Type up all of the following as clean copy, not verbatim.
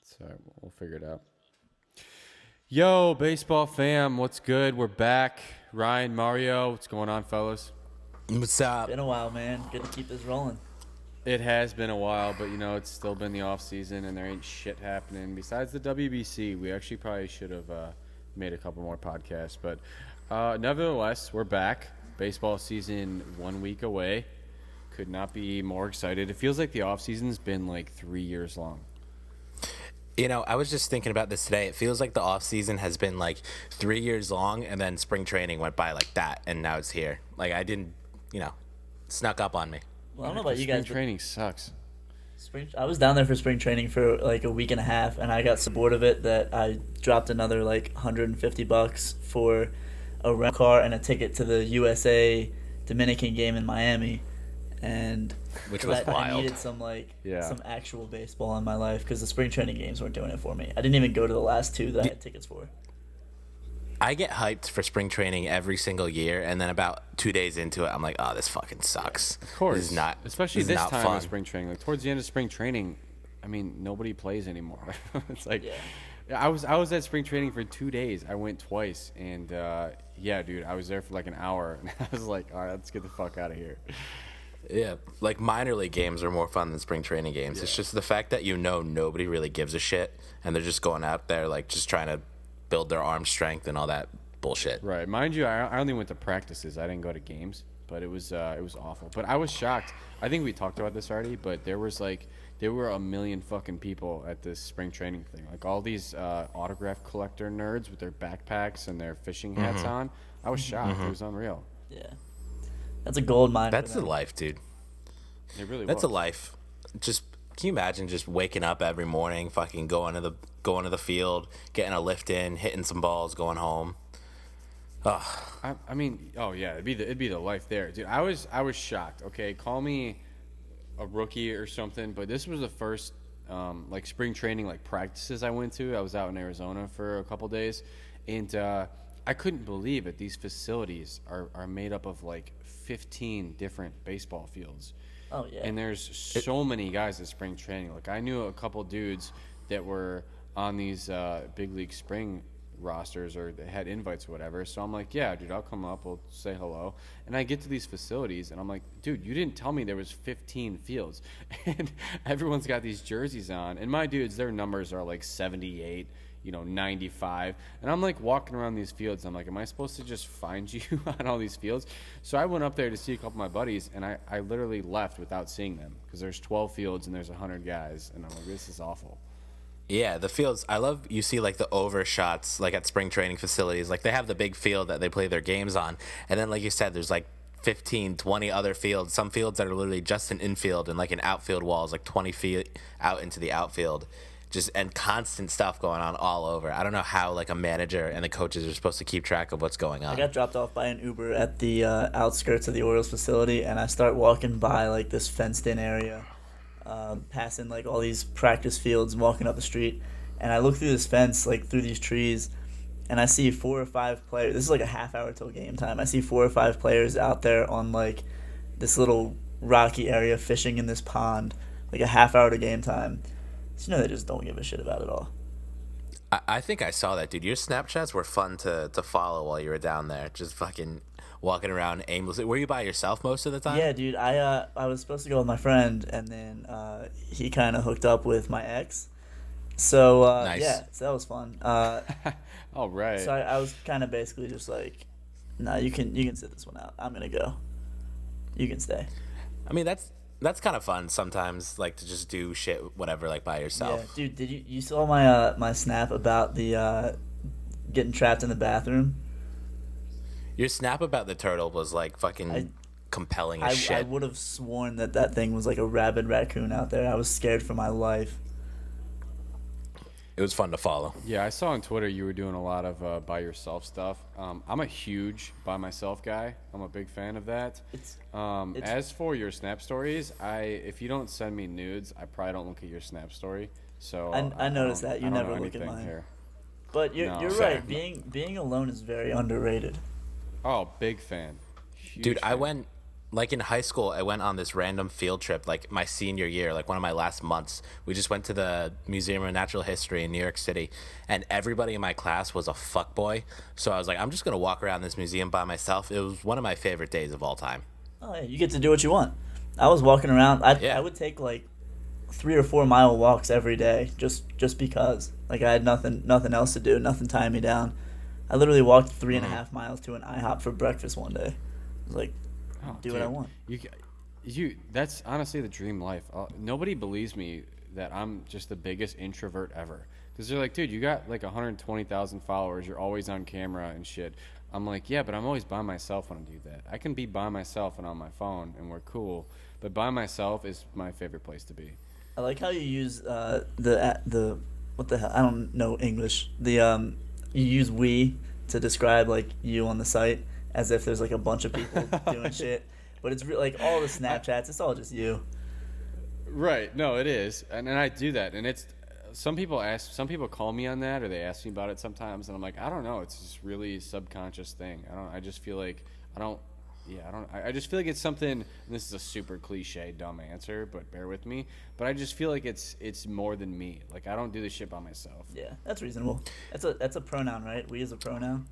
So we'll figure it out. Yo, baseball fam, what's good? We're back. Ryan, Mario, what's going on, fellas? What's up? Been a while, man. Good to keep this rolling. It has been a while, but it's still been the off season, and there ain't shit happening besides the WBC. We actually probably should have made a couple more podcasts, but nevertheless, we're back. Baseball season 1 week away. Could not be more excited. It feels like the off season's been like 3 years long. I was just thinking about this today. It feels like the off season has been like 3 years long, and then spring training went by like that, and now it's here. Like I didn't, snuck up on me. Well, I don't know about you guys. Spring training sucks. I was down there for spring training for like a week and a half, and I got so bored of it that I dropped another like $150 for a rental car and a ticket to the USA Dominican game in Miami. And which was wild. I needed some some actual baseball in my life because the spring training games weren't doing it for me. I didn't even go to the last two that I had tickets for. I get hyped for spring training every single year, and then about 2 days into it, I'm like, "Oh, this fucking sucks." Of course, this is not, especially this time fun. of spring training. Like towards the end of spring training, I mean, nobody plays anymore. It's like, I was at spring training for 2 days. I went twice, and dude, I was there for like an hour, and I was like, "All right, let's get the fuck out of here." Yeah, like minor league games are more fun than spring training games. Yeah. It's just the fact that nobody really gives a shit, and they're just going out there like just trying to build their arm strength and all that bullshit. Right, mind you, I only went to practices. I didn't go to games, but it was awful. But I was shocked. I think we talked about this already, but there were a million fucking people at this spring training thing. Like all these autograph collector nerds with their backpacks and their fishing hats on. I was shocked. It was unreal. Yeah. That's a gold mine. That's the life, dude. It really That's was. a life. Can you imagine just waking up every morning, fucking going to the field, getting a lift in, hitting some balls, going home. I mean, oh yeah, it'd be the life there, dude. I was shocked. Okay, call me a rookie or something, but this was the first like spring training like practices I went to. I was out in Arizona for a couple days, and I couldn't believe it. These facilities are made up of like 15 different baseball fields. Oh yeah. And there's so many guys at spring training. Like I knew a couple dudes that were on these big league spring rosters or they had invites or whatever. So I'm like, yeah, dude, I'll come up. We'll say hello. And I get to these facilities and I'm like, dude, you didn't tell me there was 15 fields. And everyone's got these jerseys on. And my dudes, their numbers are like 78, 95. And I'm like walking around these fields. I'm like, am I supposed to just find you on all these fields? So I went up there to see a couple of my buddies and I literally left without seeing them because there's 12 fields and there's 100 guys. And I'm like, this is awful. Yeah, the fields. I love you see like the over shots like at spring training facilities. Like they have the big field that they play their games on, and then like you said, there's like 15, 20 other fields. Some fields that are literally just an infield and like an outfield wall is like 20 feet out into the outfield. And constant stuff going on all over. I don't know how like a manager and the coaches are supposed to keep track of what's going on. I got dropped off by an Uber at the outskirts of the Orioles facility, and I start walking by like this fenced-in area, passing like all these practice fields and walking up the street, and I look through this fence, like through these trees, and I see 4 or 5 players. This is like a half hour till game time. I see 4 or 5 players out there on like this little rocky area fishing in this pond, like a half hour to game time. So they just don't give a shit about it all. I think I saw that, dude. Your Snapchats were fun to follow while you were down there, just fucking walking around aimlessly. Were you by yourself most of the time? Yeah, dude. I was supposed to go with my friend, and then he kind of hooked up with my ex. So nice. Yeah, so that was fun. All right. So I was kind of basically just like, nah, you can sit this one out. I'm gonna go. You can stay. I mean that's kind of fun sometimes, like to just do shit whatever like by yourself. Yeah, dude. Did you saw my snap about the getting trapped in the bathroom? Your snap about the turtle was like fucking compelling as shit. I would have sworn that thing was like a rabid raccoon out there. I was scared for my life. It was fun to follow. Yeah, I saw on Twitter you were doing a lot of by yourself stuff. I'm a huge by myself guy. I'm a big fan of that. As for your Snap stories, if you don't send me nudes, I probably don't look at your Snap story. So I noticed that you never look at mine. Here. But you're right. Being alone is very underrated. Oh, big fan. Huge Dude, fan. I went like in high school, I went on this random field trip, like my senior year, like one of my last months. We just went to the Museum of Natural History in New York City, and everybody in my class was a fuckboy. So I was like, I'm just gonna walk around this museum by myself. It was one of my favorite days of all time. Oh yeah, you get to do what you want. I was walking around. I Yeah. I would take like 3 or 4 mile walks every day just because like I had nothing else to do, nothing tying me down. I literally walked 3.5 miles to an IHOP for breakfast one day. I was like, Oh, do what I dude, want. You. That's honestly the dream life. Nobody believes me that I'm just the biggest introvert ever. Because they're like, dude, you got like 120,000 followers. You're always on camera and shit. I'm like, yeah, but I'm always by myself when I do that. I can be by myself and on my phone, and we're cool. But by myself is my favorite place to be. I like how you use the what the hell, I don't know English. You use we to describe like you on the site as if there's like a bunch of people doing shit, but it's like all the Snapchats. It's all just you. Right. No, it is, and I do that, and it's some people call me on that, or they ask me about it sometimes, and I'm like, I don't know. It's just really subconscious thing. I just feel like I don't. Yeah, I just feel like it's something. And this is a super cliche, dumb answer, but bear with me. But I just feel like it's more than me. Like I don't do this shit by myself. Yeah, that's reasonable. That's a pronoun, right? We is a pronoun.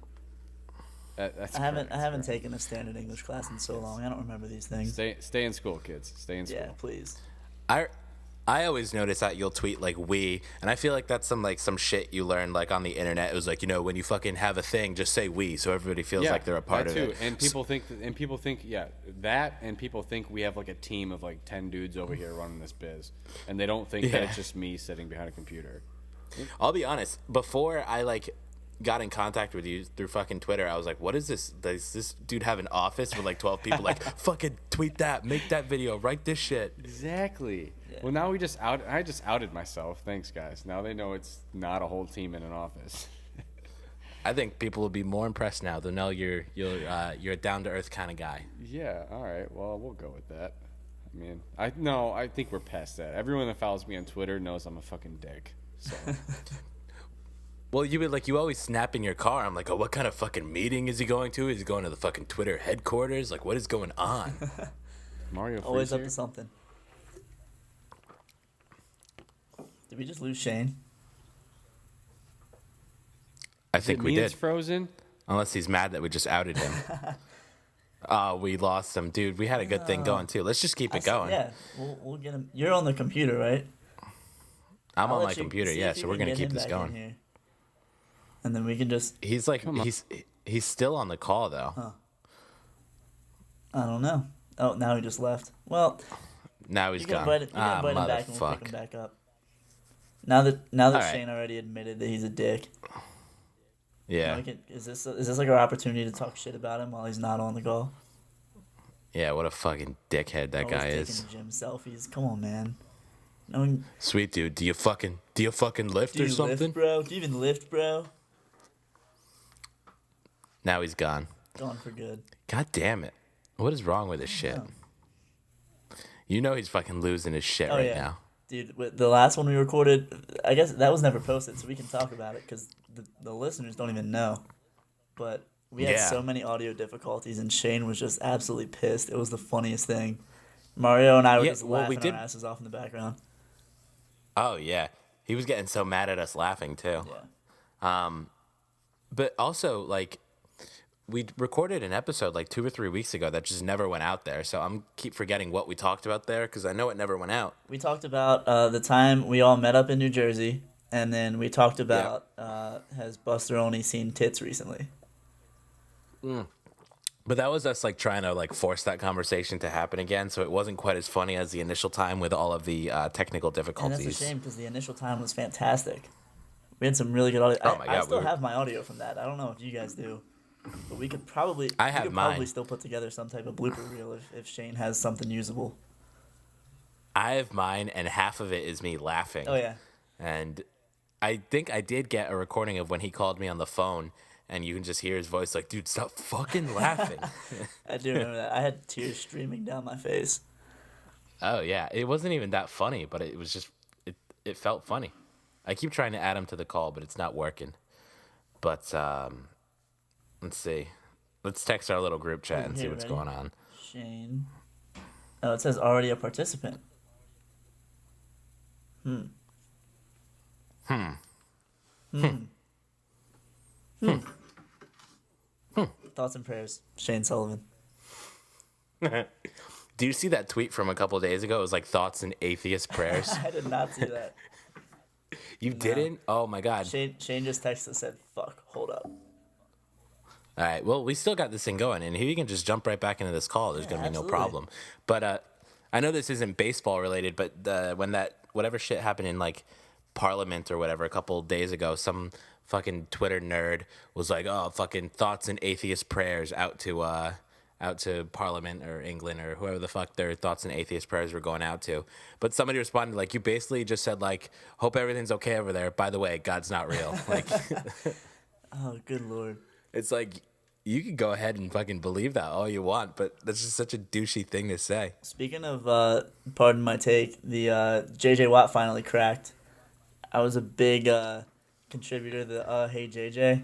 That's I haven't correct. taken a standard English class in so long. I don't remember these things. Stay in school, kids. Stay in school. Yeah, please. I always notice that you'll tweet like we, and I feel like that's some shit you learned like on the internet. It was like, when you fucking have a thing, just say we, so everybody feels like they're a part that of too. it. And people think we have like a team of like 10 dudes over here running this biz, and they don't think that Yeah. it's just me sitting behind a computer. I'll be honest. Before I got in contact with you through fucking Twitter, I was like, what is this? Does this dude have an office with like 12 people? Like, fucking tweet that, make that video, write this shit. Exactly. Yeah. Well, now I just outed myself. Thanks, guys. Now they know it's not a whole team in an office. I think people will be more impressed now. They'll know you're a down to earth kind of guy. Yeah. All right. Well, we'll go with that. I mean, I think we're past that. Everyone that follows me on Twitter knows I'm a fucking dick. So. Well, you always snap in your car. I'm like, oh, what kind of fucking meeting is he going to? Is he going to the fucking Twitter headquarters? Like, what is going on? Mario Always Freeze up here? to something. Did we just lose Shane? I Does think it we mean did. it's frozen? Unless he's mad that we just outed him. Oh, we lost him. Dude, we had a good thing going, too. Let's just keep it going. Yeah, we'll get him. You're on the computer, right? I'm I'll on let my you computer, see yeah, if you so we're can going to get keep him this back in going. here. And then we can just. He's like, he's still on the call, though. Huh. I don't know. Oh, now he just left. Well, Now he's you can gone. invite him back and we'll pick motherfuck. him back up. Now that All right. Shane already admitted that he's a dick. Yeah. Is this like our opportunity to talk shit about him while he's not on the call? Yeah, what a fucking dickhead that Always guy taking is. gym selfies. Come on, man. No one, Sweet dude, do you fucking lift do or you something? lift, bro? Do you even lift, bro? Now he's gone. Gone for good. God damn it. What is wrong with this shit? know. You know he's fucking losing his shit right now. Dude, with the last one we recorded, I guess that was never posted, so we can talk about it because the listeners don't even know. But we had Yeah. so many audio difficulties, and Shane was just absolutely pissed. It was the funniest thing. Mario and I were Yeah, just well, laughing we did- our asses off in the background. Oh yeah. He was getting so mad at us laughing too. Yeah. But also, like, we recorded an episode like 2 or 3 weeks ago that just never went out there. So I'm keep forgetting what we talked about there because I know it never went out. We talked about the time we all met up in New Jersey, and then we talked about has Buster only seen tits recently? But that was us like trying to like force that conversation to happen again. So it wasn't quite as funny as the initial time with all of the technical And difficulties. that's a shame because the initial time was fantastic. We had some really good audio. Oh my I God, still we were- have my audio from that. I don't know if you guys do, but we could probably. I we have could probably mine. still put together some type of blooper reel if Shane has something usable. I have mine, and half of it is me laughing. Oh yeah. And I think I did get a recording of when he called me on the phone, and you can just hear his voice like, dude, stop fucking laughing. I do remember that. I had tears streaming down my face. Oh, yeah. It wasn't even that funny, but it was just, it felt funny. I keep trying to add him to the call, but it's not working. But let's see. Let's text our little group chat and see Here, what's ready? going on. Shane. Oh, it says already a participant. Hmm. Hmm. Hmm. Thoughts and prayers, Shane Sullivan. Do you see that tweet from a couple days ago? It was like thoughts and atheist prayers. I did not see that. You No. didn't? Oh my god. Shane just texted and said, "Fuck, hold up." All right. Well, we still got this thing going, and here you can just jump right back into this call. There's Yeah, gonna be absolutely. no problem. But I know this isn't baseball related, but when that whatever shit happened in like Parliament or whatever a couple days ago, some fucking Twitter nerd was like, "Oh, fucking thoughts and atheist prayers out to Parliament or England or whoever the fuck their thoughts and atheist prayers were going out to." But somebody responded like, "You basically just said like, hope everything's okay over there. By the way, God's not real." Like, Oh, good lord. it's like you can go ahead and fucking believe that all you want, but that's just such a douchey thing to say. Speaking of, pardon my take, the J.J. Watt finally cracked. I was a big contributor to the Hey JJ,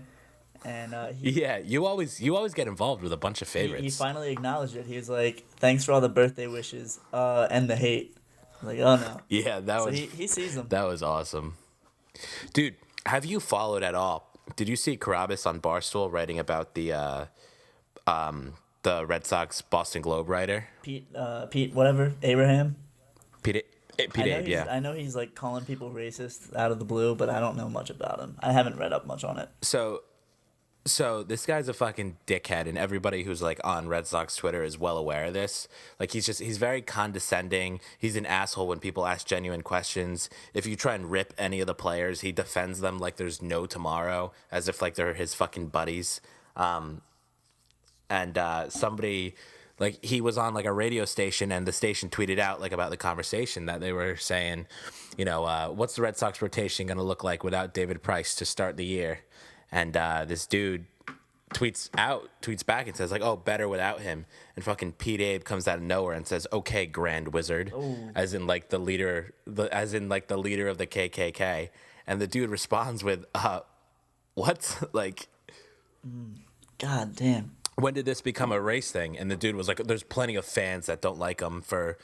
and Yeah, you always get involved with a bunch of favorites. he finally acknowledged it. He was like, "Thanks for all the birthday wishes and the hate." I'm like, oh no. Yeah, that So was he sees them. that was awesome, dude. Have you followed at all? Did you see Carabas on Barstool writing about the Red Sox Boston Globe writer Pete, whatever, Abraham. Pete Abe? Yeah. I know he's like calling people racist out of the blue, but I don't know much about him. I haven't read up much on it. So this guy's a fucking dickhead, and everybody who's like on Red Sox Twitter is well aware of this. Like he's very condescending. He's an asshole when people ask genuine questions. If you try and rip any of the players, he defends them like there's no tomorrow, as if like they're his fucking buddies. Somebody like he was on like a radio station, and the station tweeted out like about the conversation that they were saying, what's the Red Sox rotation going to look like without David Price to start the year? And this dude tweets back and says like, "Oh, better without him." And fucking Pete Abe comes out of nowhere and says, "Okay, Grand Wizard," as in like the leader of the KKK. And the dude responds with, "What? Like, God damn. when did this become a race thing?" And the dude was like, "There's plenty of fans that don't like him for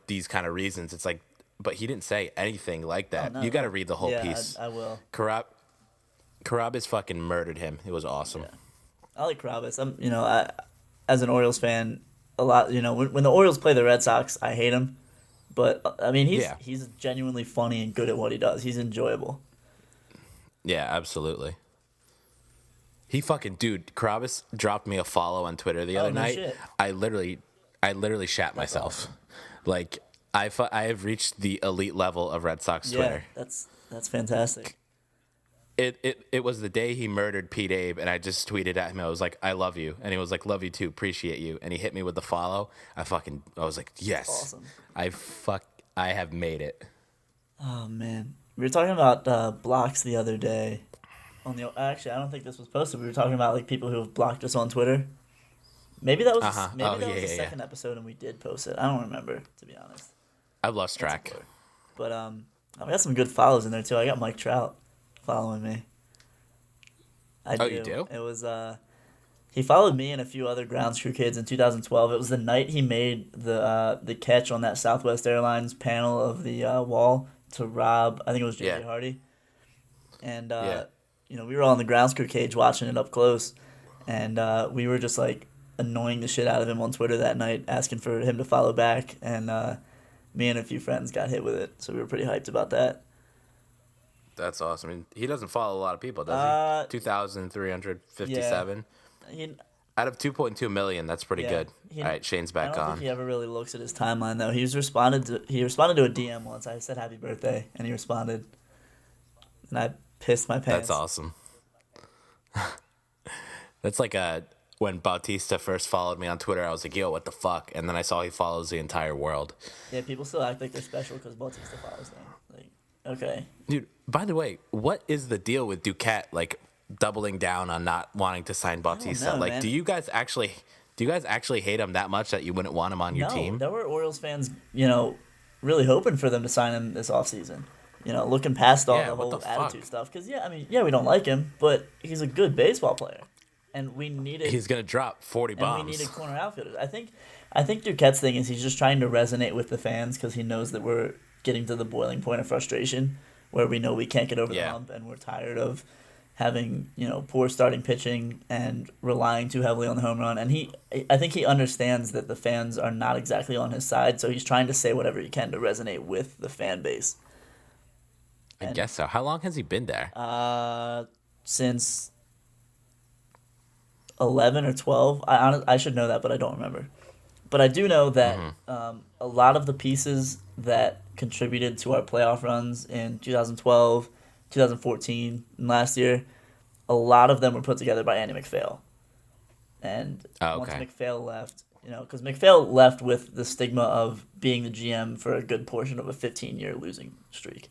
these kind of reasons." It's like, but he didn't say anything like that. No, You got to read the whole yeah, piece. I will. Carabas fucking murdered him. It was awesome. Yeah. I like Carabas. As an Orioles fan, a lot. When the Orioles play the Red Sox, I hate him, but I mean he's genuinely funny and good at what he does. He's enjoyable. Yeah, absolutely. He fucking Carabas dropped me a follow on Twitter the other no night. shit. I literally shat myself. Like I have reached the elite level of Red Sox Twitter. Yeah, that's fantastic. It was the day he murdered Pete Abe, and I just tweeted at him. I was like, "I love you," and he was like, "Love you too, appreciate you," and he hit me with the follow. I was like, "Yes, Awesome. I have made it." Oh man, we were talking about blocks the other day. Actually, I don't think this was posted. We were talking about like people who have blocked us on Twitter. Maybe that was the second episode, and we did post it. I don't remember, to be honest. I've lost track. But I got some good follows in there too. I got Mike Trout following me. You do? It was he followed me and a few other grounds crew kids in 2012. It was the night he made the catch on that Southwest Airlines panel of the wall to rob. I think it was J.J. Hardy. And we were all in the grounds crew cage watching it up close, and we were just like annoying the shit out of him on Twitter that night, asking for him to follow back, and me and a few friends got hit with it, so we were pretty hyped about that. That's awesome. I mean, he doesn't follow a lot of people, does he? 2,357. Out of 2.2 million, that's pretty good. All right, Shane's back on. I don't think he ever really looks at his timeline though. He responded to a DM once. I said happy birthday, and he responded, and I pissed my pants. That's awesome. That's like when Bautista first followed me on Twitter. I was like, "Yo, what the fuck?" And then I saw he follows the entire world. Yeah, people still act like they're special because Bautista follows them. Like, okay. Dude, by the way, what is the deal with Duquette like doubling down on not wanting to sign Bautista? know, like, man. do you guys actually hate him that much that you wouldn't want him on your team? There were Orioles fans, really hoping for them to sign him this offseason. Looking past all the whole attitude stuff. Because, we don't like him, but he's a good baseball player. and we needed. He's gonna drop 40 and bombs. we needed corner outfielders. I think Duquette's thing is he's just trying to resonate with the fans because he knows that we're getting to the boiling point of frustration, where we know we can't get over the hump, and we're tired of having poor starting pitching and relying too heavily on the home run. And I think he understands that the fans are not exactly on his side, so he's trying to say whatever he can to resonate with the fan base. I guess so. How long has he been there? Since 11 or 12. I should know that, but I don't remember. But I do know that a lot of the pieces that contributed to our playoff runs in 2012, 2014, and last year, a lot of them were put together by Andy MacPhail. And once MacPhail left, because MacPhail left with the stigma of being the GM for a good portion of a 15-year losing streak.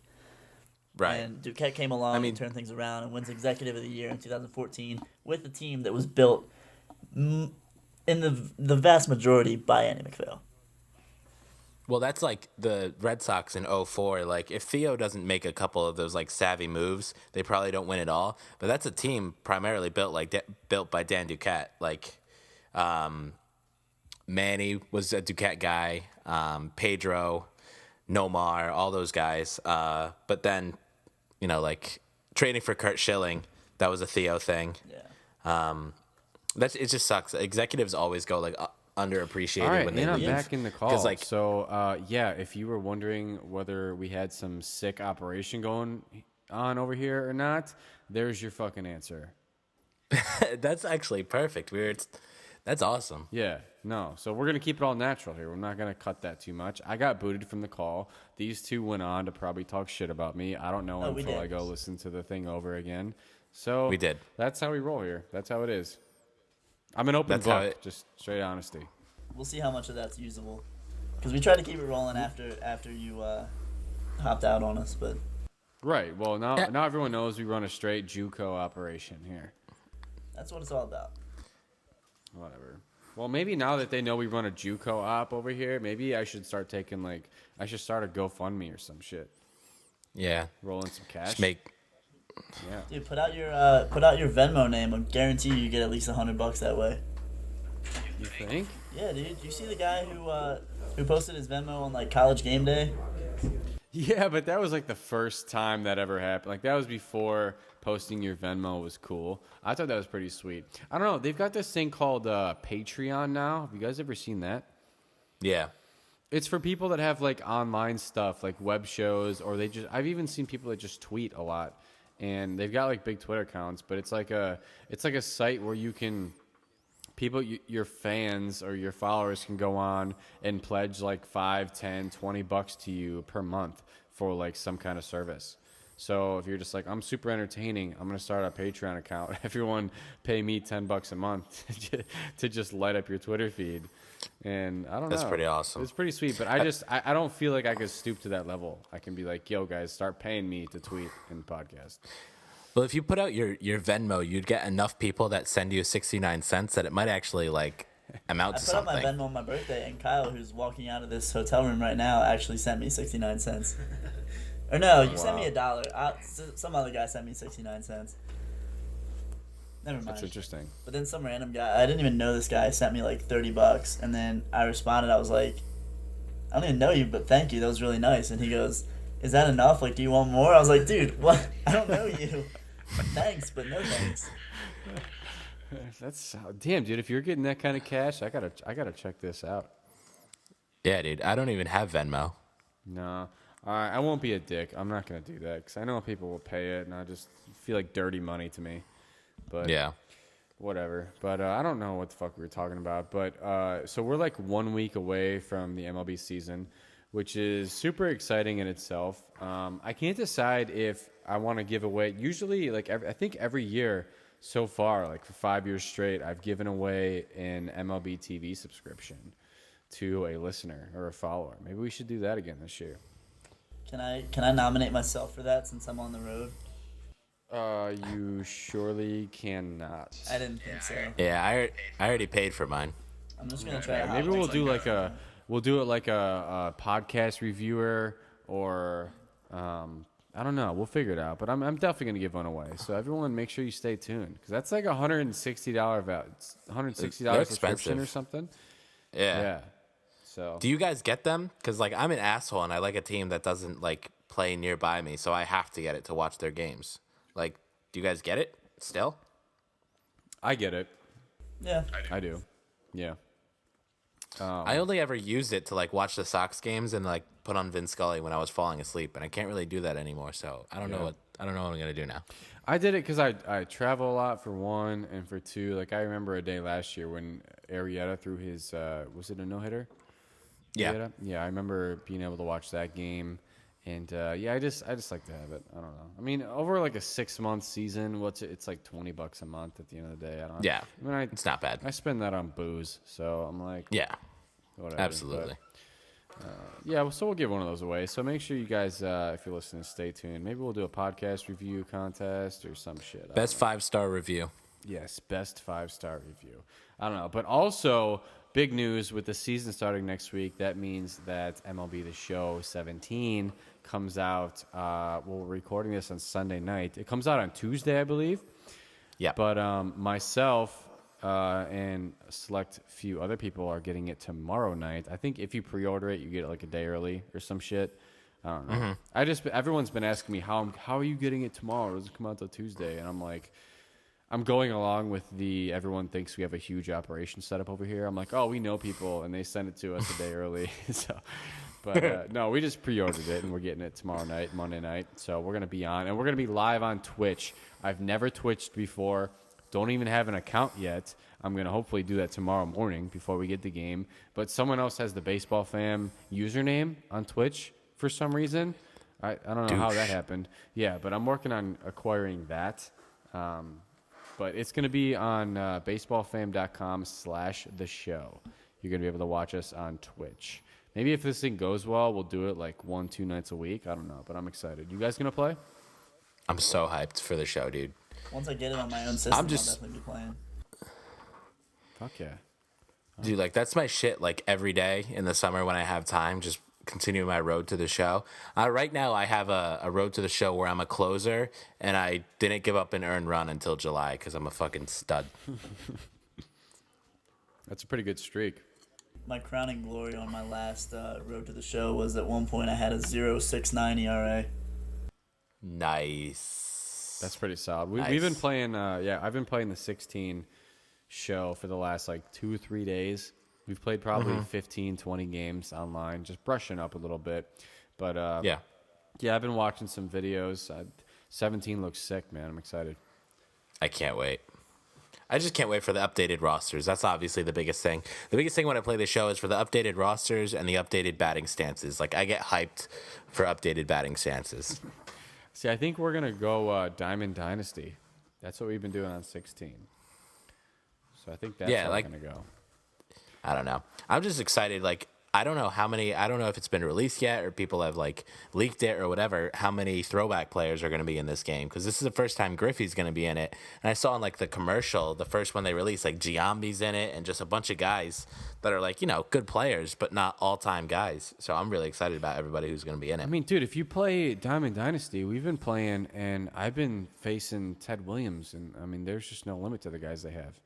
Right. And Duquette came along and turned things around and wins Executive of the Year in 2014 with a team that was built in the vast majority by Andy MacPhail. Well, that's like the Red Sox in 04. Like, if Theo doesn't make a couple of those, like, savvy moves, they probably don't win at all. But that's a team primarily built by Dan Duquette. Like, Manny was a Duquette guy, Pedro, Nomar, all those guys. But then, like, trading for Kurt Schilling, that was a Theo thing. Yeah. It just sucks. Executives always go, like, underappreciated All right, when they I'm leave. back in the call. Like, so, if you were wondering whether we had some sick operation going on over here or not, there's your fucking answer. that's actually perfect. That's awesome. Yeah, no. So we're going to keep it all natural here. We're not going to cut that too much. I got booted from the call. These two went on to probably talk shit about me. I don't know until I go listen to the thing over again. So we did. That's how we roll here. That's how it is. I'm an open book, just straight honesty. We'll see how much of that's usable. Because we tried to keep it rolling after you hopped out on us, but... Right. Well, now everyone knows we run a straight JUCO operation here. That's what it's all about. Whatever. Well, maybe now that they know we run a JUCO op over here, maybe I should start taking, I should start a GoFundMe or some shit. Yeah. Rolling some cash. Just make... Yeah. Dude, put out your Venmo name. I guarantee you get at least $100 that way. You think? Yeah, dude. You see the guy who posted his Venmo on like College Game Day? Yeah, but that was like the first time that ever happened. Like that was before posting your Venmo was cool. I thought that was pretty sweet. I don't know. They've got this thing called Patreon now. Have you guys ever seen that? Yeah. It's for people that have like online stuff, like web shows, or I've even seen people that just tweet a lot. And they've got like big Twitter accounts, but it's like a site where you can your fans or your followers can go on and pledge like $5, $10, $20 to you per month for like some kind of service. So if you're just like, I'm super entertaining, I'm gonna start a Patreon account. Everyone pay me $10 a month to just light up your Twitter feed. And I don't know. That's pretty awesome. It's pretty sweet, but I don't feel like I could stoop to that level. I can be like, yo, guys, start paying me to tweet and podcast. Well, if you put out your Venmo, you'd get enough people that send you 69 cents that it might actually like amount to something. I put out my Venmo on my birthday, and Kyle, who's walking out of this hotel room right now, actually sent me 69 cents. Or no, you sent me $1. Some other guy sent me 69 cents. Never mind. That's interesting. But then some random guy, I didn't even know this guy, sent me like $30, and then I responded. I was like, I don't even know you, but thank you. That was really nice. And he goes, "Is that enough? Like, do you want more?" I was like, "Dude, what? I don't know you. Thanks, but no thanks." That's damn, dude. If you're getting that kind of cash, I gotta check this out. Yeah, dude. I don't even have Venmo. No. All right, I won't be a dick. I'm not gonna do that because I know people will pay it, and I just feel like dirty money to me. But yeah, whatever. But I don't know what the fuck we were talking about. But so we're like 1 week away from the MLB season, which is super exciting in itself. I can't decide if I want to give away. Usually, like I think every year so far, like for 5 years straight, I've given away an MLB TV subscription to a listener or a follower. Maybe we should do that again this year. Can I nominate myself for that since I'm on the road? You surely cannot. I didn't think so. Yeah, I already paid for mine. I'm just gonna try. Maybe we'll do like we'll do it like a podcast reviewer or I don't know. We'll figure it out. But I'm definitely gonna give one away. So everyone, make sure you stay tuned because that's like $160 $160 subscription or something. Yeah. Yeah. So Do you guys get them? Because like I'm an asshole and I like a team that doesn't like play nearby me, so I have to get it to watch their games. Like, do you guys get it still? I get it. Yeah. I do. Yeah. I only ever used it to like watch the Sox games and like put on Vin Scully when I was falling asleep, and I can't really do that anymore. So I don't know what I'm gonna do now. I did it because I travel a lot for one, and for two, like I remember a day last year when Arrieta threw his was it a no hitter? Yeah. Yeah, I remember being able to watch that game, and I just like to have it. I don't know. I mean, over like a 6-month season, it's like $20 a month at the end of the day. I don't. Yeah, I mean, it's not bad. I spend that on booze, so I'm like, Yeah, whatever. absolutely. But, so we'll give one of those away. So make sure you guys, if you're listening, stay tuned. Maybe we'll do a podcast review contest or some shit. Best 5-star review. Yes, best 5-star review. I don't know, but also big news with the season starting next week. That means that MLB The Show 17 comes out. We're recording this on Sunday night. It comes out on Tuesday, I believe. Yeah. But myself and a select few other people are getting it tomorrow night. I think if you pre-order it, you get it like a day early or some shit. I don't know. Everyone's been asking me how are you getting it tomorrow? Does it come out till Tuesday? And I'm like, I'm going along with everyone thinks we have a huge operation set up over here. I'm like, oh, we know people, and they send it to us a day early. No, we just pre-ordered it, and we're getting it tomorrow night, Monday night. So we're going to be on, and we're going to be live on Twitch. I've never Twitched before. Don't even have an account yet. I'm going to hopefully do that tomorrow morning before we get the game. But someone else has the Baseball Fam username on Twitch for some reason. I don't know how that happened. Yeah, but I'm working on acquiring that. But it's going to be on baseballfam.com/the show. You're going to be able to watch us on Twitch. Maybe if this thing goes well, we'll do it like 1-2 nights a week. I don't know, but I'm excited. You guys going to play? I'm so hyped for the show, dude. Once I get it on my own system, I'll definitely be playing. Fuck yeah. Dude, like that's my shit. Like every day in the summer when I have time, just continue my road to the show. Right now, I have a road to the show where I'm a closer, and I didn't give up an earned run until July because I'm a fucking stud. That's a pretty good streak. My crowning glory on my last road to the show was at one point I had a 0.69 ERA. Nice. That's pretty solid. Nice. We've been playing. I've been playing the 16 show for the last like 2 or 3 days. We've played probably 15, 20 games online, just brushing up a little bit. But yeah, I've been watching some videos. 17 looks sick, man. I'm excited. I can't wait. I just can't wait for the updated rosters. That's obviously the biggest thing. The biggest thing when I play the show is for the updated rosters and the updated batting stances. Like, I get hyped for updated batting stances. See, I think we're going to go Diamond Dynasty. That's what we've been doing on 16. So I think that's how we're going to go. I don't know. I'm just excited. Like, I don't know if it's been released yet or people have like leaked it or whatever, how many throwback players are going to be in this game. Because this is the first time Griffey's going to be in it. And I saw in like the commercial, the first one they released, like Giambi's in it and just a bunch of guys that are like, good players, but not all-time guys. So I'm really excited about everybody who's going to be in it. I mean, dude, if you play Diamond Dynasty, we've been playing and I've been facing Ted Williams. And I mean, there's just no limit to the guys they have.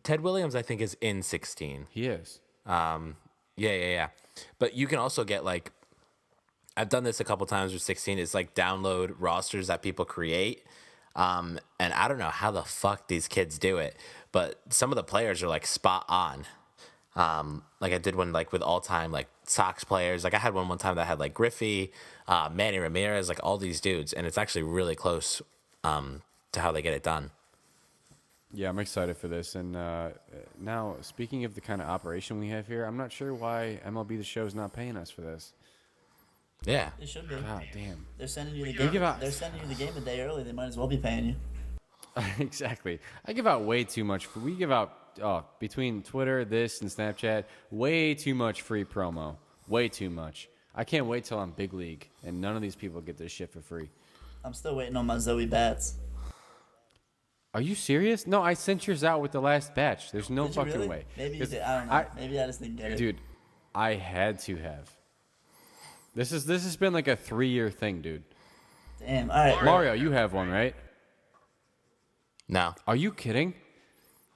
Ted Williams, I think, is in 16. He is. Yeah. But you can also get like, I've done this a couple times with 16. It's like download rosters that people create. And I don't know how the fuck these kids do it, but some of the players are like spot on. Like I did one like with all time like Sox players. Like I had one time that had like Griffey, Manny Ramirez, like all these dudes, and it's actually really close to how they get it done. Yeah, I'm excited for this. And now, speaking of the kind of operation we have here, I'm not sure why MLB The Show is not paying us for this. Yeah. They should be. God damn. They're sending you the game. They're sending you the game a day early. They might as well be paying you. Exactly. I give out way too much. We give out, between Twitter, this, and Snapchat, way too much free promo. Way too much. I can't wait till I'm big league, and none of these people get this shit for free. I'm still waiting on my Zoe bats. Are you serious? No, I sent yours out with the last batch. There's no fucking really? way. Maybe you did. I don't know. Maybe I just didn't get it. Dude, I had to have. This has been like a 3-year thing, dude. Damn. All right. Mario, you have one, right? No, Are you kidding?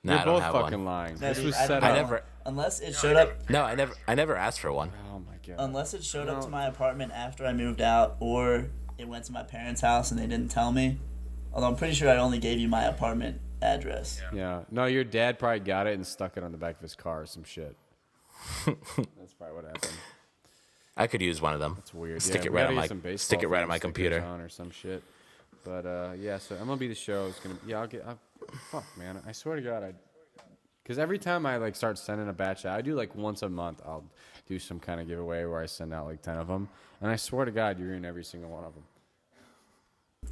no, You're I don't both have fucking one. lying. No, This dude, was I set don't up. know. never- Unless it showed up. No, I never asked for one. Oh my god. Unless it showed up No. to my apartment after I moved out, or it went to my parents' house and they didn't tell me. Although I'm pretty sure I only gave you my apartment address. Yeah. No, your dad probably got it and stuck it on the back of his car or some shit. That's probably what happened. I could use one of them. It's weird. Stick Yeah, it we right gotta on get my some baseball stick it right on my stickers computer. on or some shit. But yeah, so MLB The Show is gonna. Yeah, fuck, man. I swear to God, because every time I like start sending a batch out, I do like once a month. I'll do some kind of giveaway where I send out like 10 of them, and I swear to God, you're in every single one of them.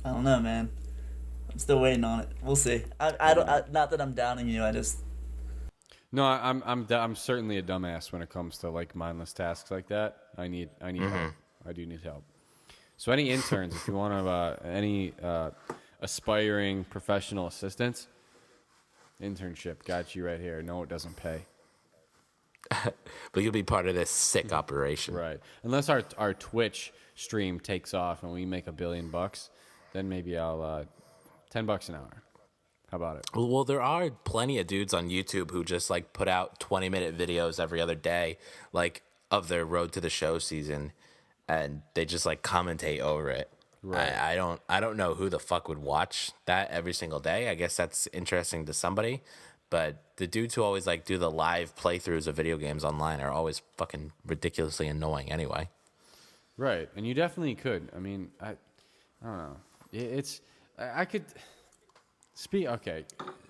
I don't know, man. I'm still waiting on it. We'll see. I don't. Not that I'm downing you. I just. No, I'm certainly a dumbass when it comes to like mindless tasks like that. I need help. I do need help. So any interns, if you want to, any aspiring professional assistants, internship got you right here. No, it doesn't pay. But you'll be part of this sick operation. Right. Unless our Twitch stream takes off and we make $1 billion, then maybe I'll $10 an hour. How about it? Well, there are plenty of dudes on YouTube who just like put out 20-minute videos every other day, like of their Road to the Show season, and they just like commentate over it. Right. I don't know who the fuck would watch that every single day. I guess that's interesting to somebody, but the dudes who always like do the live playthroughs of video games online are always fucking ridiculously annoying anyway. Right. And you definitely could. I mean, I don't know. I could speak. Okay.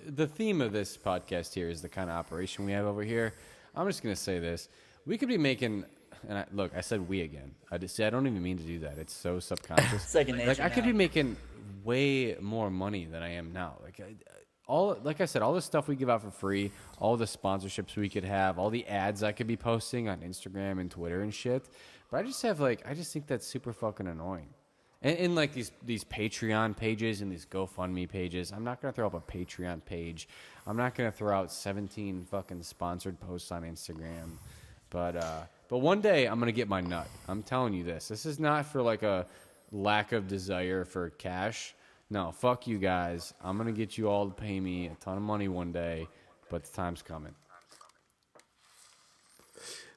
The theme of this podcast here is the kind of operation we have over here. I'm just going to say this. We could be making, and look, I said we again. I don't even mean to do that. It's so subconscious. Second nature. Like I could now. be making way more money than I am now. Like I said, all the stuff we give out for free, all the sponsorships we could have, all the ads I could be posting on Instagram and Twitter and shit. But I just think that's super fucking annoying. And like these Patreon pages and these GoFundMe pages, I'm not gonna throw up a Patreon page. I'm not gonna throw out 17 fucking sponsored posts on Instagram. But one day I'm gonna get my nut. I'm telling you this. This is not for like a lack of desire for cash. No, fuck you guys. I'm gonna get you all to pay me a ton of money one day, but the time's coming.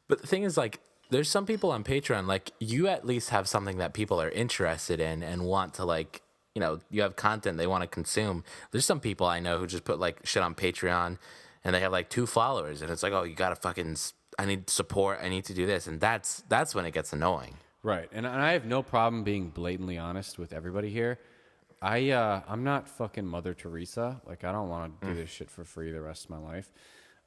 But the thing is, like, there's some people on Patreon, like, you at least have something that people are interested in and want to, like, you know, you have content they want to consume. There's some people I know who just put, like, shit on Patreon and they have, like, 2 followers. And it's like, oh, you got to fucking, I need support. I need to do this. And that's when it gets annoying. Right. And I have no problem being blatantly honest with everybody here. I'm not fucking Mother Teresa. Like, I don't want to do this shit for free the rest of my life.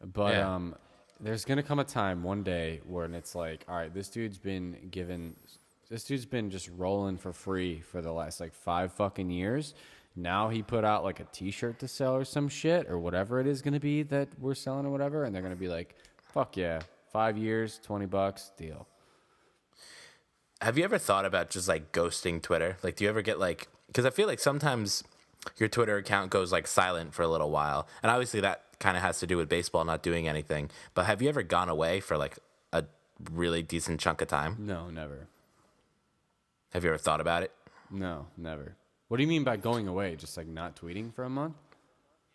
But Yeah. there's gonna come a time one day where it's like, all right, this dude's been just rolling for free for the last like 5 fucking years. Now he put out like a T-shirt to sell or some shit or whatever it is gonna be that we're selling or whatever, and they're gonna be like, fuck yeah, 5 years, $20, deal. Have you ever thought about just like ghosting Twitter? Like, do you ever get like, because I feel like sometimes your Twitter account goes like silent for a little while. And obviously that kind of has to do with baseball not doing anything. But have you ever gone away for like a really decent chunk of time? No, never. Have you ever thought about it? No, never. What do you mean by going away? Just like not tweeting for a month?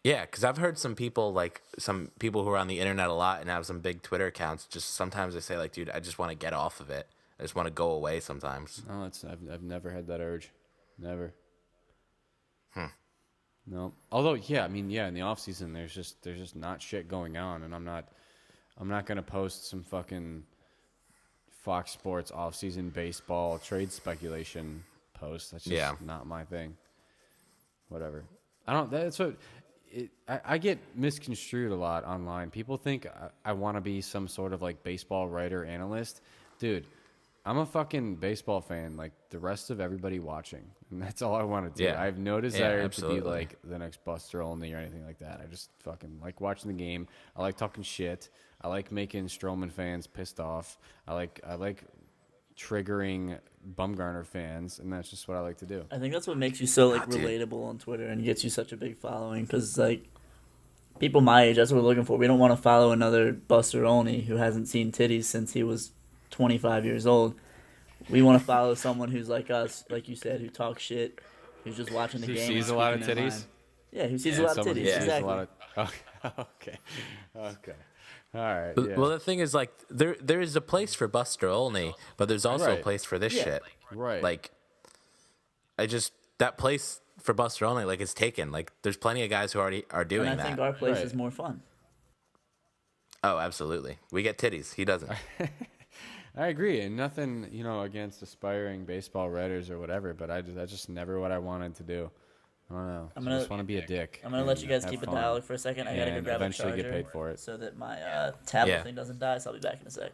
Yeah, because I've heard some people who are on the internet a lot and have some big Twitter accounts. Just sometimes they say like, dude, I just want to get off of it. I just want to go away sometimes. No, I've never had that urge. Never. No. Although, yeah, I mean, yeah, in the off season, there's just not shit going on, and I'm not gonna post some fucking Fox Sports off season baseball trade speculation post. That's just not my thing. Whatever. I get misconstrued a lot online. People think I want to be some sort of like baseball writer analyst. Dude, I'm a fucking baseball fan like the rest of everybody watching, and that's all I want to do. Yeah. I have no desire to be absolutely. like the next Buster Olney or anything like that. I just fucking like watching the game. I like talking shit. I like making Stroman fans pissed off. I like triggering Bumgarner fans, and that's just what I like to do. I think that's what makes you so like dude. relatable on Twitter and gets you such a big following. Because like people my age, that's what we're looking for. We don't want to follow another Buster Olney who hasn't seen titties since he was 25 years old. We want to follow someone who's like us, like you said, who talks shit, who's just watching the Who game. sees and a lot of speaking their titties? mind. Yeah, who sees a And lot of someone who titties. sees Exactly. a lot of. Okay. Okay. All right. Yeah. Well, the thing is, like, there is a place for Buster only, but there's also a Right. place for this Yeah. shit. Right. Like, that place for Buster only, like, is taken. Like, there's plenty of guys who already are doing And I that. think our place Right. is more fun. Oh, absolutely. We get titties. He doesn't. I agree, and nothing, against aspiring baseball writers or whatever, but that's just never what I wanted to do. I don't know. I just want to be a dick. I'm gonna let you guys have keep a fun dialogue for a second. I gotta go and grab a eventually charger get paid for it. so that my tablet Yeah. thing doesn't die. So I'll be back in a sec.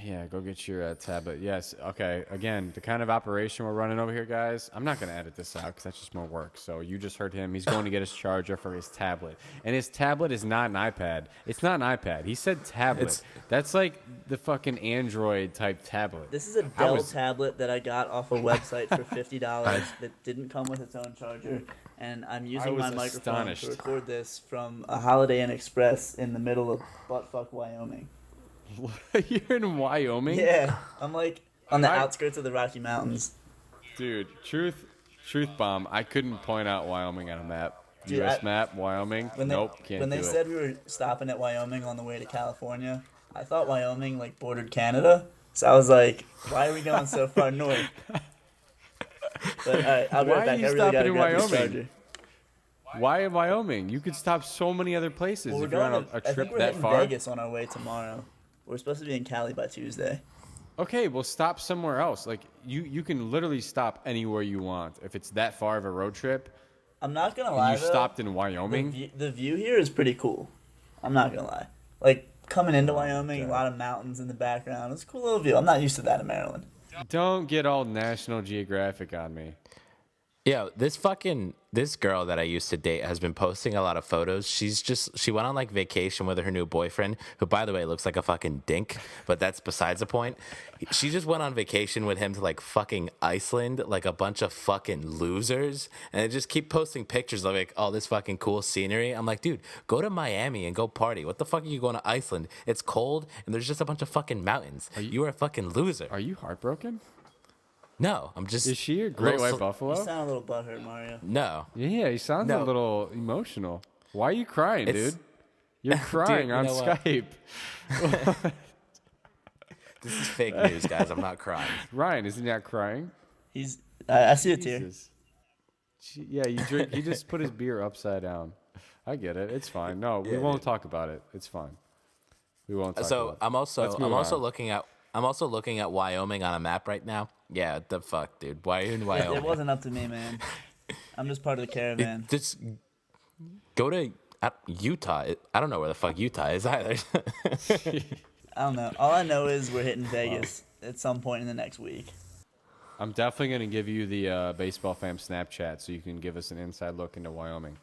Yeah, go get your tablet. Yes, okay. Again, the kind of operation we're running over here, guys, I'm not going to edit this out because that's just more work. So you just heard him. He's going to get his charger for his tablet. And his tablet is not an iPad. It's not an iPad. He said tablet. That's like the fucking Android type tablet. This is a Dell tablet that I got off a website for $50 that didn't come with its own charger. And I'm using my was microphone astonished. to record this from a Holiday Inn Express in the middle of buttfuck Wyoming. You're in Wyoming? Yeah, I'm like on the I- outskirts of the Rocky Mountains. Dude, truth bomb. I couldn't point out Wyoming on a map. Dude, US map, Wyoming. Nope, can't when do they it. said we were stopping at Wyoming on the way to California, I thought Wyoming like bordered Canada. So I was like, why are we going so far north? But all right, I'll be Why right are back. you I really stopping gotta in grab this Wyoming? charger. Why in Wyoming? You could stop so many other places Well, we're if you're on going a I think trip we're that hitting far. Vegas on our way tomorrow. We're supposed to be in Cali by Tuesday. Okay, well, stop somewhere else. Like you can literally stop anywhere you want if it's that far of a road trip. I'm not gonna And lie you though. stopped in Wyoming. The view here is pretty cool. I'm not gonna lie. Like coming into Wyoming, God. a lot of mountains in the background. It's a cool little view. I'm not used to that in Maryland. Don't get all National Geographic on me. Yeah, this girl that I used to date has been posting a lot of photos. She went on like vacation with her new boyfriend, who by the way looks like a fucking dink, but that's besides the point. She just went on vacation with him to like fucking Iceland, like a bunch of fucking losers, and they just keep posting pictures of like all this fucking cool scenery. I'm like, dude, go to Miami and go party. What the fuck are you going to Iceland? It's cold and there's just a bunch of fucking mountains. You are a fucking loser. Are you heartbroken? No, I'm just. Is she a great white You buffalo? sound a little butthurt, Mario. No. Yeah, he sounds No. a little emotional. Why are you crying, It's- dude? You're crying you on know what? Skype. This is fake news, guys. I'm not crying. Ryan, is he not crying? I see a tear. Jesus. Yeah, you drink. He just put his beer upside down. I get it. It's fine. No, we Yeah, won't dude. talk about it. It's fine. We won't talk So about it. I'm also Let's move on. looking at Wyoming on a map right now. Yeah, the fuck, dude. Why are you in It Wyoming? wasn't up to me, man. I'm just part of the caravan. Just go to Utah. I don't know where the fuck Utah is either. I don't know. All I know is we're hitting Vegas at some point in the next week. I'm definitely going to give you the baseball fam Snapchat so you can give us an inside look into Wyoming.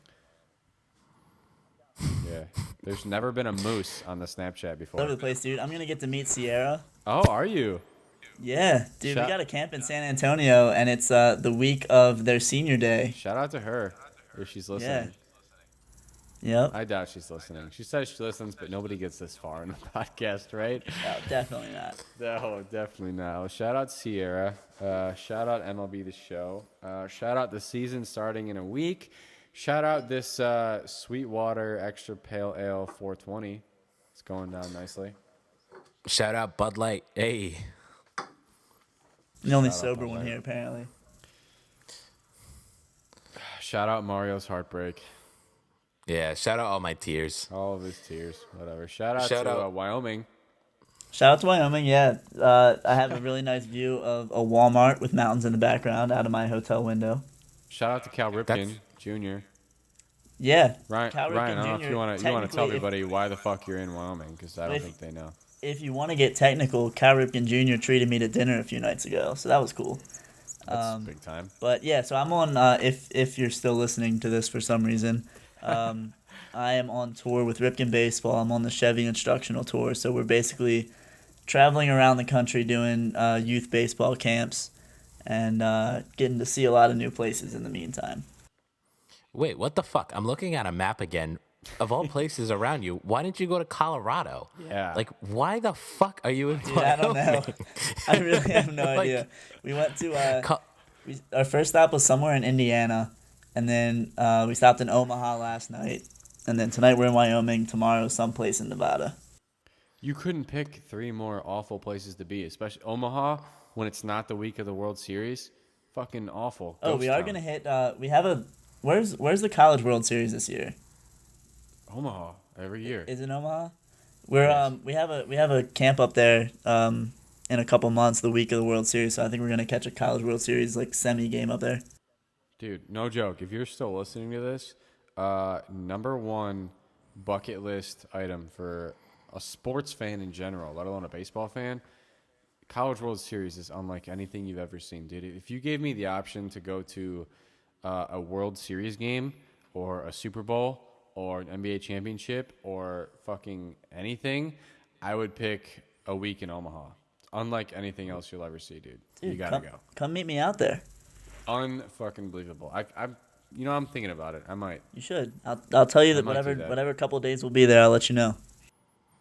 Yeah. There's never been a moose on the Snapchat All over before. the place, dude. I'm gonna get to meet Sierra. Oh, are you? Yeah, dude. Shout- We got a camp in San Antonio, and it's the week of their senior day. Shout out to her if she's listening. Yep. I doubt she's listening. She says she listens, but nobody gets this far in the podcast, right? No, definitely not. No, definitely not. Well, shout out Sierra. Shout out MLB The Show. Shout out the season starting in a week. Shout out this Sweetwater Extra Pale Ale 420. It's going down nicely. Shout out Bud Light. Hey. The only Shout out sober Bud one Light. here, apparently. Shout out Mario's heartbreak. Yeah, shout out all my tears. All of his tears. Whatever. Shout out Shout to out- Wyoming. Shout out to Wyoming. Yeah, I have a really nice view of a Walmart with mountains in the background out of my hotel window. Shout out to Cal Ripken Jr. Yeah, Ryan, Cal Ripken Ryan, I don't know if Jr. you want to tell technically, everybody why the fuck you're in Wyoming, because I don't if- think they know. If you want to get technical, Cal Ripken Jr. treated me to dinner a few nights ago, so that was cool. That's big time. But yeah, so I'm on. If you're still listening to this for some reason, I am on tour with Ripken Baseball. I'm on the Chevy Instructional Tour, so we're basically traveling around the country doing youth baseball camps and getting to see a lot of new places in the meantime. Wait, what the fuck? I'm looking at a map again. of all places around you, why didn't you go to Colorado? Yeah. Like, why the fuck are you in Dude, I don't know. Wyoming? I really have no Like, idea. We went to Co- our first stop was somewhere in Indiana, and then we stopped in Omaha last night, and then tonight we're in Wyoming. Tomorrow, someplace in Nevada. You couldn't pick 3 more awful places to be, especially Omaha when it's not the week of the World Series. Fucking awful. Oh, we Ghost are town. gonna hit. We have a. Where's the College World Series this year? Omaha every year. Is it Omaha? We're Yes. we have a camp up there in a couple months, the week of the World Series. So I think we're gonna catch a College World Series like semi game up there. Dude, no joke. If you're still listening to this, number 1 bucket list item for a sports fan in general, let alone a baseball fan, College World Series is unlike anything you've ever seen, dude. If you gave me the option to go to a World Series game or a Super Bowl or an NBA championship or fucking anything, I would pick a week in Omaha. Unlike anything else you'll ever see, dude. You gotta go. Come meet me out there. Unfucking believable. I'm thinking about it. I might. You should. I'll tell you that might do that. whatever couple days will be there. I'll let you know.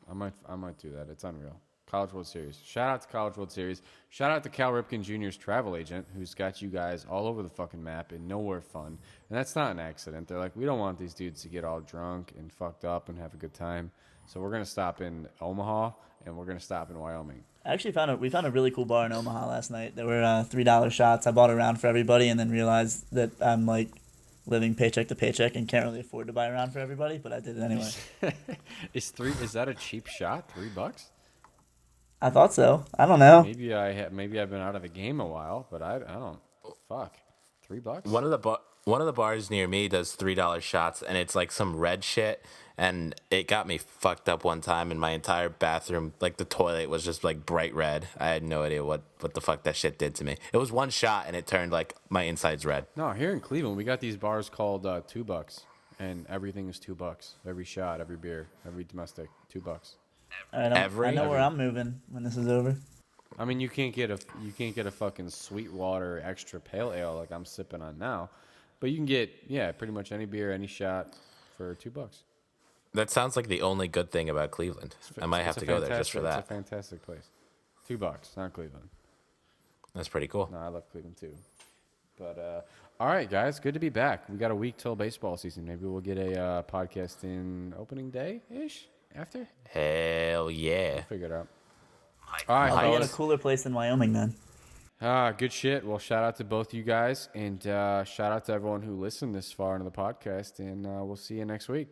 I might do that. It's unreal. College World Series. Shout out to College World Series. Shout out to Cal Ripken Jr.'s travel agent, who's got you guys all over the fucking map and nowhere fun. And that's not an accident. They're like, we don't want these dudes to get all drunk and fucked up and have a good time. So we're gonna stop in Omaha and we're gonna stop in Wyoming. I actually we found a really cool bar in Omaha last night. There were $3 shots. I bought a round for everybody, and then realized that I'm like living paycheck to paycheck and can't really afford to buy a round for everybody. But I did it anyway. Is that a cheap shot? $3? I thought so. I don't know. Maybe I've been out of the game a while, but I don't. Fuck, $3? one of the bars near me does $3 shots, and it's like some red shit, and it got me fucked up one time. And my entire bathroom, like the toilet, was just like bright red. I had no idea what the fuck that shit did to me. It was one shot, and it turned like my insides red. No, here in Cleveland, we got these bars called $2, and everything is $2. Every shot, every beer, every domestic, $2. All right, I know where I'm moving when this is over. I mean, you can't get a fucking Sweetwater extra pale ale like I'm sipping on now, but you can get pretty much any beer, any shot for $2. That sounds like the only good thing about Cleveland. I might have to go there just for that. It's a fantastic place. $2, not Cleveland. That's pretty cool. No, I love Cleveland too. But all right, guys, good to be back. We got a week till baseball season. Maybe we'll get a podcast in opening day ish after. Hell yeah. We'll figure it out. All right, I'll be in a fellas. cooler place than Wyoming then. Good shit. Well, shout out to both you guys, and shout out to everyone who listened this far into the podcast, and we'll see you next week.